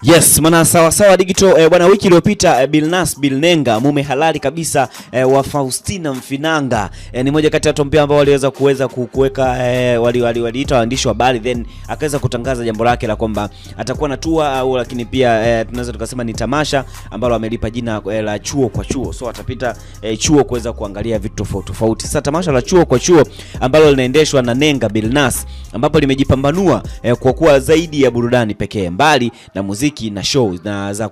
Yes, maana sawa sawa digital bwana, wiki iliyopita Billnass Bilnenga mume halali kabisa wa Faustina Mfinanga ni moja kati ya watu mpya ambao waliweza kuweka waliita waandishi wa habari, then akaweza kutangaza jambo lake la kwamba atakuwa na tour au lakini pia tunaweza tukasema ni tamasha ambalo amelipa jina la chuo kwa chuo. So atapita chuo kuweza kuangalia vitu tofauti tofauti. Sasa tamasha la chuo kwa chuo ambalo linaendeshwa na Nenga Billnass, ambapo limejipambanua kwa kuwa zaidi ya burudani pekee, mbali na muziki na show na za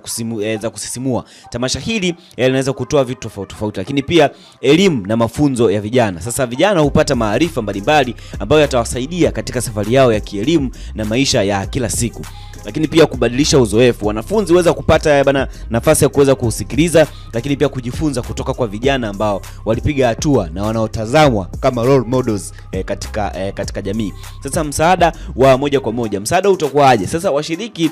kusisimua. Tamasha hili linaweza kutoa vitu tofauti tofauti, lakini pia elimu na mafunzo ya vijana. Sasa vijana hupata maarifa mbalimbali ambayo yatawasaidia katika safari yao ya kielimu na maisha ya kila siku, lakini pia kubadilisha uzoefu. Wanafunzi waweza kupata nafasi ya kuweza kusikiliza, lakini pia kujifunza kutoka kwa vijana ambao walipiga hatua na wanaotazamwa kama role models katika jamii. Sasa msaada wa moja kwa moja, msaada utakuwaje? Sasa washiriki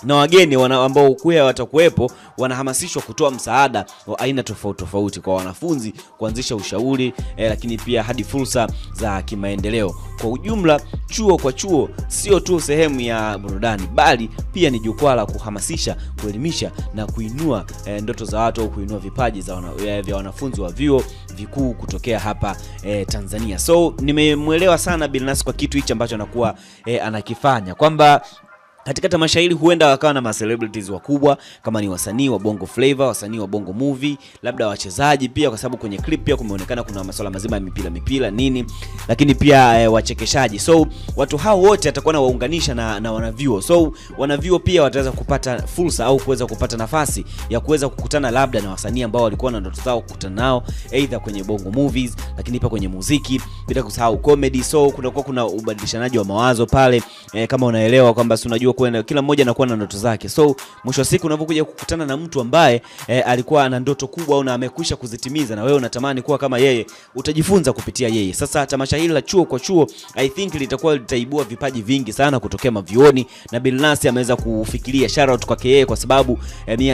na wageni ambao watakuwepo wanahamasishwa kutoa msaada wa aina tofauti tofauti kwa wanafunzi, kuanzisha ushauri lakini pia hadi fursa za kimaendeleo. Kwa ujumla, chuo kwa chuo sio tu sehemu ya burudani, bali pia ni jukwaa la kuhamasisha, kuelimisha na kuinua ndoto za watu au kuinua vipaji vya wanafunzi wa vyuo vikuu kutokea hapa Tanzania. So nimemuelewa sana Billnass kwa kitu hichi ambacho anakuwa anakifanya, kwamba katika tamasha hili huenda wakawa na celebrities wakubwa kama ni wasanii wa Bongo Flavor, wasanii wa Bongo Movie, labda wachezaji pia, kwa sababu kwenye clip pia kumeonekana kuna masuala mazima ya mipira nini, lakini pia wachekeshaji. So watu hao wote atakuwa na waunganisha na wanavyuo. So wanavyuo pia wataweza kupata fursa au kuweza kupata nafasi ya kuweza kukutana labda na wasanii ambao walikuwa na ndoto zao kukutana nao, either kwenye Bongo Movies, lakini pia kwenye muziki, bila kusahau comedy. So kuna ubadilishanaji wa mawazo pale, kama unaelewa kwamba unajua kwenda kila mmoja anakuwa na ndoto zake. So mwisho wa siku unapokuja kukutana na mtu ambaye alikuwa ana ndoto kubwa au na amekwisha kuzitimiza, na wewe unatamani kuwa kama yeye, utajifunza kupitia yeye. Sasa tamasha hili la chuo kwa chuo I think litaibua vipaji vingi sana kutokea mavioni, na Billnass ameweza kufikiria. Shout out kwake yeye, kwa sababu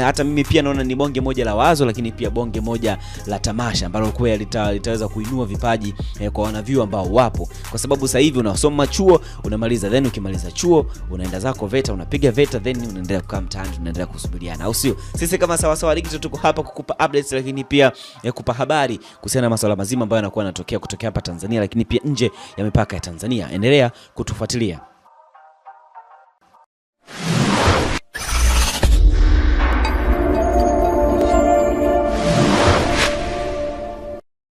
hata mimi pia naona ni bonge moja la wazo, lakini pia bonge moja la tamasha ambalo kwa litaweza kuinua vipaji kwa wanavyuo ambao wapo, kwa sababu sasa hivi unasoma chuo, unamaliza, then ukimaliza chuo unaenda zako VETA, unapiga VETA, then unaendelea kukaa mtaani, unaendelea kusubiriana, au sio? Sisi kama sawa sawa digital tuko hapa kukupa updates, lakini pia kukupa habari kuhusiana na masuala mazima ambayo yanakuwa yanatokea kutokea hapa Tanzania, lakini pia nje ya mipaka ya Tanzania. Endelea kutufuatilia.